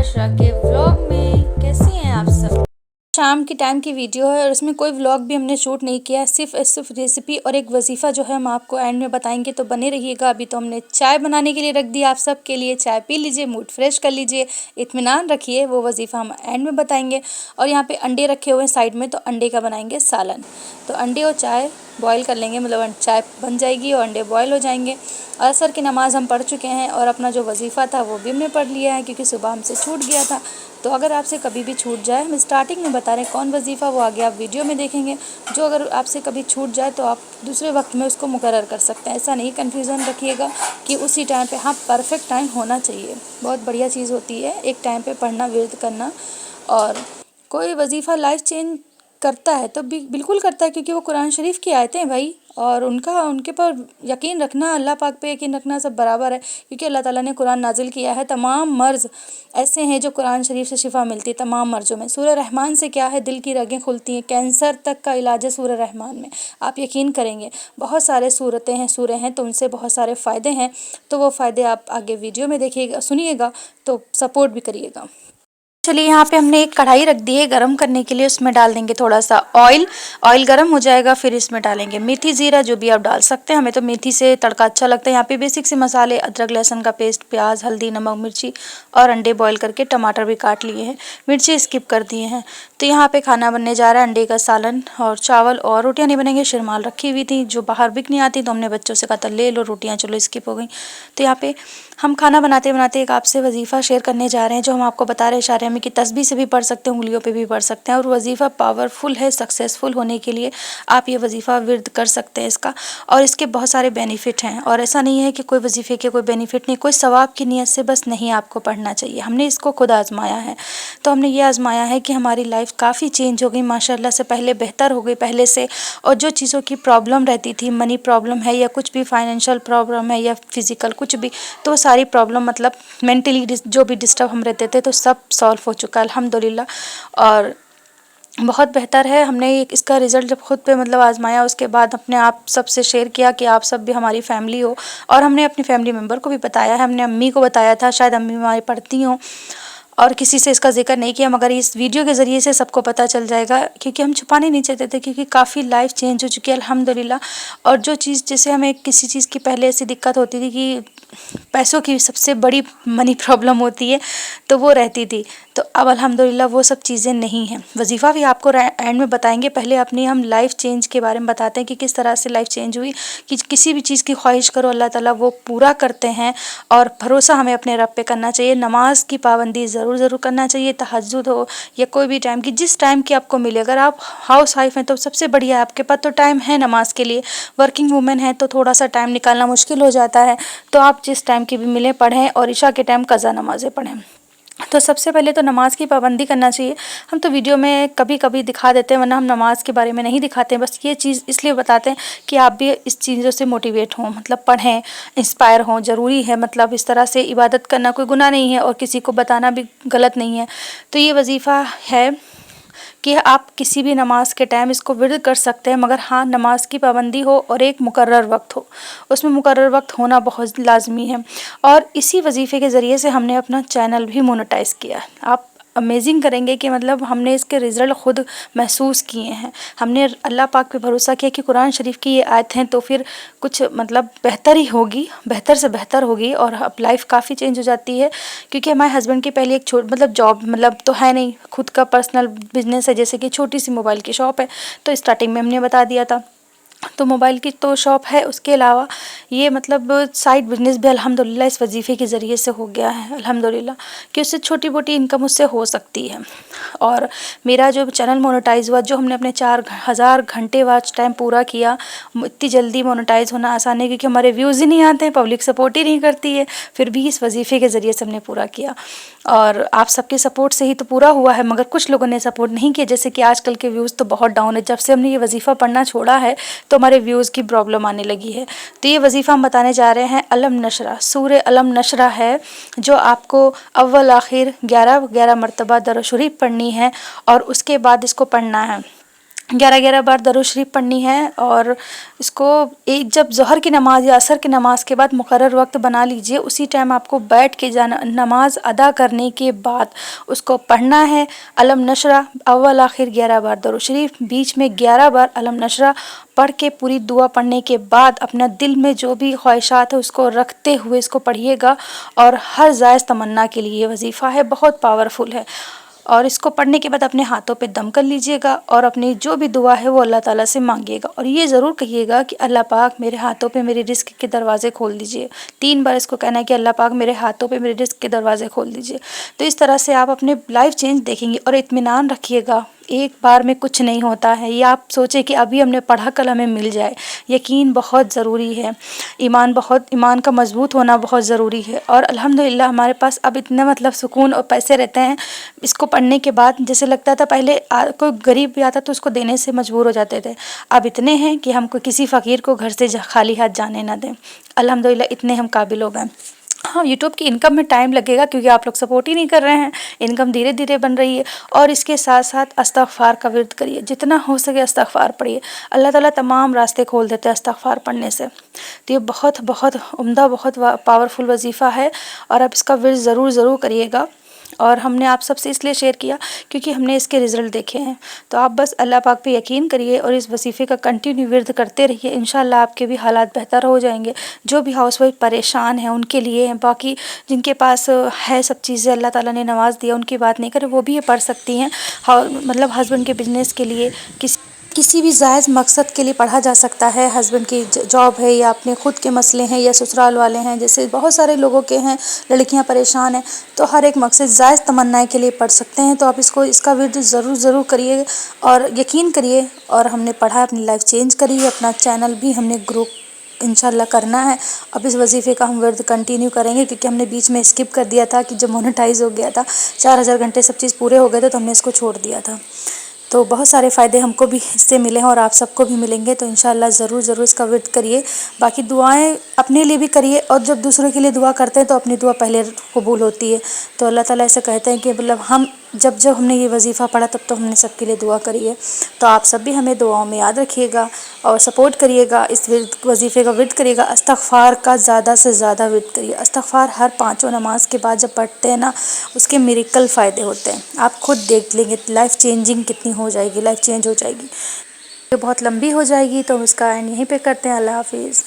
बशरा के व्लॉग में। कैसे हैं आप सब? शाम की टाइम की वीडियो है और इसमें कोई व्लॉग भी हमने शूट नहीं किया है, सिर्फ रेसिपी और एक वजीफ़ा जो है हम आपको एंड में बताएंगे, तो बने रहिएगा। अभी तो हमने चाय बनाने के लिए रख दी आप सब के लिए, चाय पी लीजिए, मूड फ्रेश कर लीजिए, इत्मीनान रखिए, वो वजीफ़ा हम एंड में बताएंगे। और यहाँ पे अंडे रखे हुए हैं साइड में, तो अंडे का बनाएंगे सालन। तो अंडे और चाय बॉईल कर लेंगे, मतलब चाय बन जाएगी और अंडे बॉईल हो जाएंगे। असर की नमाज़ हम पढ़ चुके हैं और अपना जो वजीफ़ा था वो भी हमने पढ़ लिया है, क्योंकि सुबह हमसे छूट गया था। तो अगर आपसे कभी भी छूट जाए, हम स्टार्टिंग में बता रहे हैं कौन वजीफ़ा, वो आगे आप वीडियो में देखेंगे। जो अगर आपसे कभी छूट जाए तो आप दूसरे वक्त में उसको मुकर्रर कर सकते हैं। ऐसा नहीं कन्फ्यूज़न रखिएगा कि उसी टाइम पे, हाँ परफेक्ट टाइम होना चाहिए, बहुत बढ़िया चीज़ होती है एक टाइम पे पढ़ना, विर्द करना। और कोई वजीफ़ा लाइफ चेंज करता है तो बिल्कुल करता है, क्योंकि वो कुरान शरीफ की आयतें हैं भाई, और उनके पर यकीन रखना, अल्लाह पाक पे यकीन रखना सब बराबर है। क्योंकि अल्लाह ताला ने कुरान नाजिल किया है, तमाम मर्ज़ ऐसे हैं जो कुरान शरीफ से शिफा मिलती है, तमाम मर्ज़ों में। सूरह रहमान से क्या है, दिल की रगें खुलती हैं, कैंसर तक का इलाज है सूरह रहमान में, आप यकीन करेंगे। बहुत सारे सूरतें हैं, सूरह हैं, तो उनसे बहुत सारे फ़ायदे हैं। तो वो फ़ायदे आप आगे वीडियो में देखिएगा, सुनिएगा, तो सपोर्ट भी करिएगा। चलिए, यहाँ पे हमने एक कढ़ाई रख दी है गरम करने के लिए, उसमें डाल देंगे थोड़ा सा ऑयल। ऑयल गरम हो जाएगा, फिर इसमें डालेंगे मेथी ज़ीरा, जो भी आप डाल सकते हैं, हमें तो मेथी से तड़का अच्छा लगता है। यहाँ पे बेसिक से मसाले, अदरक लहसुन का पेस्ट, प्याज, हल्दी, नमक, मिर्ची और अंडे बॉईल करके, टमाटर भी काट लिए हैं, मिर्ची स्किप कर दिए हैं। तो यहाँ पे खाना बनने जा रहा है अंडे का सालन, और चावल और रोटियाँ नहीं बनेंगे, शिरमाल रखी हुई थी जो बाहर बिक नहीं आती, तो हमने बच्चों से कहा था ले लो रोटियाँ, चलो स्किप हो गई। तो यहाँ पे हम खाना बनाते बनाते एक आपसे वजीफ़ा शेयर करने जा रहे हैं, जो हम आपको बता रहे हैं इशारे में कि तस्बीह से भी पढ़ सकते हैं, उंगलियों पे भी पढ़ सकते हैं, और वजीफ़ा पावरफुल है। सक्सेसफुल होने के लिए आप ये वजीफ़ा विर्द कर सकते हैं इसका, और इसके बहुत सारे बेनिफिट हैं। और ऐसा नहीं है कि कोई वजीफ़े के कोई बेनिफिट नहीं, कोई सवाब की नीयत से बस नहीं आपको पढ़ना चाहिए। हमने इसको खुद आजमाया है, तो हमने ये आजमाया है कि हमारी लाइफ काफ़ी चेंज हो गई माशाल्लाह से, पहले बेहतर हो गई पहले से। और जो चीज़ों की प्रॉब्लम रहती थी, मनी प्रॉब्लम है या कुछ भी फाइनेंशियल प्रॉब्लम है या फिज़िकल कुछ भी, तो सारी प्रॉब्लम मतलब मेंटली जो भी डिस्टर्ब हम रहते थे, तो सब सॉल्व हो चुका है अल्हम्दुलिल्लाह, और बहुत बेहतर है। हमने इसका रिज़ल्ट जब खुद पे मतलब आजमाया, उसके बाद अपने आप सबसे शेयर किया कि आप सब भी हमारी फैमिली हो, और हमने अपनी फैमिली मेम्बर को भी बताया है। हमने अम्मी को बताया था, शायद अम्मी हमारी पढ़ती हों, और किसी से इसका जिक्र नहीं किया, मगर इस वीडियो के ज़रिए से सबको पता चल जाएगा, क्योंकि हम छुपाने नहीं चाहते थे, क्योंकि काफ़ी लाइफ चेंज हो चुकी है अल्हम्दुलिल्लाह। और जो चीज़, जैसे हमें किसी चीज़ की पहले ऐसी दिक्कत होती थी कि पैसों की सबसे बड़ी मनी प्रॉब्लम होती है, तो वो रहती थी, तो अब अल्हम्दुलिल्लाह वो सब चीज़ें नहीं हैं। वजीफ़ा भी आपको एंड में बताएंगे, पहले अपनी हम लाइफ चेंज के बारे में बताते हैं कि किस तरह से लाइफ चेंज हुई, कि किसी भी चीज़ की ख्वाहिश करो अल्लाह ताला वो पूरा करते हैं, और भरोसा हमें अपने रब पे करना चाहिए। नमाज की पाबंदी ज़रूर करना चाहिए, तहज्जुद हो या कोई भी टाइम की, जिस टाइम की आपको मिले। अगर आप हाउस वाइफ हैं तो सबसे बढ़िया है, आपके पास तो टाइम है नमाज के लिए। वर्किंग वूमेन है तो थोड़ा सा टाइम निकालना मुश्किल हो जाता है, तो आप जिस टाइम की भी मिले पढ़ें, और इशा के टाइम कज़ा नमाज़ें पढ़ें। तो सबसे पहले तो नमाज़ की पाबंदी करना चाहिए। हम तो वीडियो में कभी कभी दिखा देते हैं, वरना हम नमाज़ के बारे में नहीं दिखाते हैं। बस ये चीज़ इसलिए बताते हैं कि आप भी इस चीज़ों से मोटिवेट हों, मतलब पढ़ें, इंस्पायर हों। ज़रूरी है, मतलब इस तरह से इबादत करना कोई गुनाह नहीं है, और किसी को बताना भी गलत नहीं है। तो ये वजीफ़ा है कि आप किसी भी नमाज के टाइम इसको विर्द कर सकते हैं, मगर हाँ नमाज की पाबंदी हो और एक मुकर्रर वक्त हो, उसमें मुकर्रर वक्त होना बहुत लाजमी है। और इसी वजीफ़े के ज़रिए से हमने अपना चैनल भी मोनेटाइज़ किया। आप अमेजिंग करेंगे कि मतलब हमने इसके रिज़ल्ट ख़ुद महसूस किए हैं। हमने अल्लाह पाक पे भरोसा किया कि कुरान शरीफ की ये आयत हैं, तो फिर कुछ मतलब बेहतर ही होगी, बेहतर से बेहतर होगी, और अब लाइफ काफ़ी चेंज हो जाती है। क्योंकि हमारे हस्बैंड की पहले एक मतलब जॉब मतलब तो है नहीं, खुद का पर्सनल बिजनेस है, जैसे कि छोटी सी मोबाइल की शॉप है, तो स्टार्टिंग में हमने बता दिया था। तो मोबाइल की तो शॉप है, उसके अलावा ये मतलब साइड बिज़नेस भी अल्हम्दुलिल्लाह इस वजीफ़े के ज़रिए से हो गया है अल्हम्दुलिल्लाह, कि उससे छोटी मोटी इनकम उससे हो सकती है। और मेरा जो चैनल मोनेटाइज़ हुआ, जो हमने अपने 4000 घंटे वॉच टाइम पूरा किया, इतनी जल्दी मोनेटाइज़ होना आसान है, क्योंकि हमारे व्यूज़ ही नहीं आते हैं, पब्लिक सपोर्ट ही नहीं करती है, फिर भी इस वजीफ़े के ज़रिए से हमने पूरा किया। और आप सबके सपोर्ट से ही तो पूरा हुआ है, मगर कुछ लोगों ने सपोर्ट नहीं किया, जैसे कि आजकल के व्यूज़ तो बहुत डाउन है। जब से हमने ये वजीफ़ा पढ़ना छोड़ा है, तो हमारे व्यूज़ की प्रॉब्लम आने लगी है। तो ये वजीफ़ा हम बताने जा रहे हैं, अलम नशरा, सूरे अलम नशरा है, जो आपको अव्वल आखिर 11 मरतबा दरूद शरीफ पढ़नी है, और उसके बाद इसको पढ़ना है। 11-11 बार दरूद शरीफ पढ़नी है। और इसको एक जब ज़ोहर की नमाज़ या असर की नमाज़ के बाद मुकर्रर वक्त बना लीजिए, उसी टाइम आपको बैठ के जाना, नमाज अदा करने के बाद उसको पढ़ना है। अलम नशरा अव्वल आखिर 11 बार दरूद शरीफ, बीच में 11 बार अलम नशरा पढ़ के पूरी दुआ पढ़ने के बाद अपना दिल में जो भी ख्वाहिशात है उसको रखते हुए इसको पढ़िएगा। और हर जायज़ तमन्ना के लिए ये वजीफ़ा है, बहुत पावरफुल है। और इसको पढ़ने के बाद अपने हाथों पे दम कर लीजिएगा और अपनी जो भी दुआ है वो अल्लाह ताला से मांगिएगा। और ये ज़रूर कहिएगा कि अल्लाह पाक मेरे हाथों पे मेरे रिज़्क के दरवाज़े खोल दीजिए। 3 बार इसको कहना है कि अल्लाह पाक मेरे हाथों पे मेरे रिज़्क के दरवाज़े खोल दीजिए। तो इस तरह से आप अपने लाइफ चेंज देखेंगे। और इत्मीनान रखिएगा, एक बार में कुछ नहीं होता है। ये आप सोचें कि अभी हमने पढ़ा कल हमें मिल जाए, यकीन बहुत ज़रूरी है। ईमान का मजबूत होना बहुत ज़रूरी है। और अल्हम्दुलिल्लाह हमारे पास अब इतने मतलब सुकून और पैसे रहते हैं इसको पढ़ने के बाद। जैसे लगता था पहले कोई गरीब भी आता तो उसको देने से मजबूर हो जाते थे, अब इतने हैं कि हमको किसी फ़कीर को घर से खाली हाथ जाने ना दें। अल्हम्दुलिल्लाह इतने हम काबिल हो गए। हाँ, यूट्यूब की इनकम में टाइम लगेगा क्योंकि आप लोग सपोर्ट ही नहीं कर रहे हैं। इनकम धीरे धीरे बन रही है। और इसके साथ साथ इस्तग़फ़ार का विर्द करिए, जितना हो सके इस्तग़फ़ार पढ़िए। अल्लाह ताला तमाम रास्ते खोल देते हैं इस्तग़फ़ार पढ़ने से। तो ये बहुत बहुत उम्दा, बहुत पावरफुल वजीफ़ा है और आप इसका विर्द ज़रूर करिएगा। और हमने आप सबसे इसलिए शेयर किया क्योंकि हमने इसके रिज़ल्ट देखे हैं। तो आप बस अल्लाह पाक पे यकीन करिए और इस वजीफ़े का कंटिन्यू विर्द करते रहिए। इंशाअल्लाह आपके भी हालात बेहतर हो जाएंगे। जो भी हाउसवाइफ परेशान हैं उनके लिए हैं, बाकी जिनके पास है सब चीज़ें, अल्लाह ताला ने नवाज़ दिया, उनकी बात नहीं करें, वो भी ये पढ़ सकती हैं। मतलब हस्बैंड के बिज़नेस के लिए, किसी भी जायज़ मकसद के लिए पढ़ा जा सकता है। हस्बैंड की जॉब है या अपने ख़ुद के मसले हैं या ससुराल वाले हैं, जैसे बहुत सारे लोगों के हैं, लड़कियां परेशान हैं, तो हर एक मकसद जायज़ तमन्नाएं के लिए पढ़ सकते हैं। तो आप इसका विर्द ज़रूर करिए और यकीन करिए। और हमने पढ़ा, अपनी लाइफ चेंज करी है, अपना चैनल भी हमने ग्रो इंशाल्लाह करना है। अब इस वजीफ़े का हम विर्द कंटिन्यू करेंगे क्योंकि हमने बीच में स्किप कर दिया था कि जब मोनेटाइज़ हो गया था, 4000 घंटे सब चीज़ पूरे हो गए थे तो हमने इसको छोड़ दिया था। तो बहुत सारे फ़ायदे हमको भी इससे मिले हैं और आप सबको भी मिलेंगे। तो इंशाअल्लाह ज़रूर इसका विर्द करिए। बाकी दुआएं अपने लिए भी करिए और जब दूसरों के लिए दुआ करते हैं तो अपनी दुआ पहले कबूल होती है। तो अल्लाह ताला ऐसे कहते हैं कि मतलब हम जब हमने ये वजीफ़ा पढ़ा तब तो हमने सबके लिए दुआ करी है। तो आप सब भी हमें दुआओं में याद रखिएगा और सपोर्ट करिएगा। इस वजीफ़े का विर्द करिएगा। इस्तग़फ़ार का ज़्यादा से ज़्यादा विर्द करिए। इस्तग़फ़ार हर 5 नमाज के बाद जब पढ़ते हैं ना, उसके मिरेकल फ़ायदे होते हैं। आप खुद देख लेंगे लाइफ चेंजिंग कितनी हो जाएगी, लाइफ चेंज हो जाएगी। ये बहुत लंबी हो जाएगी तो उसका एंड यहीं पे करते हैं। अल्लाह हाफिज़।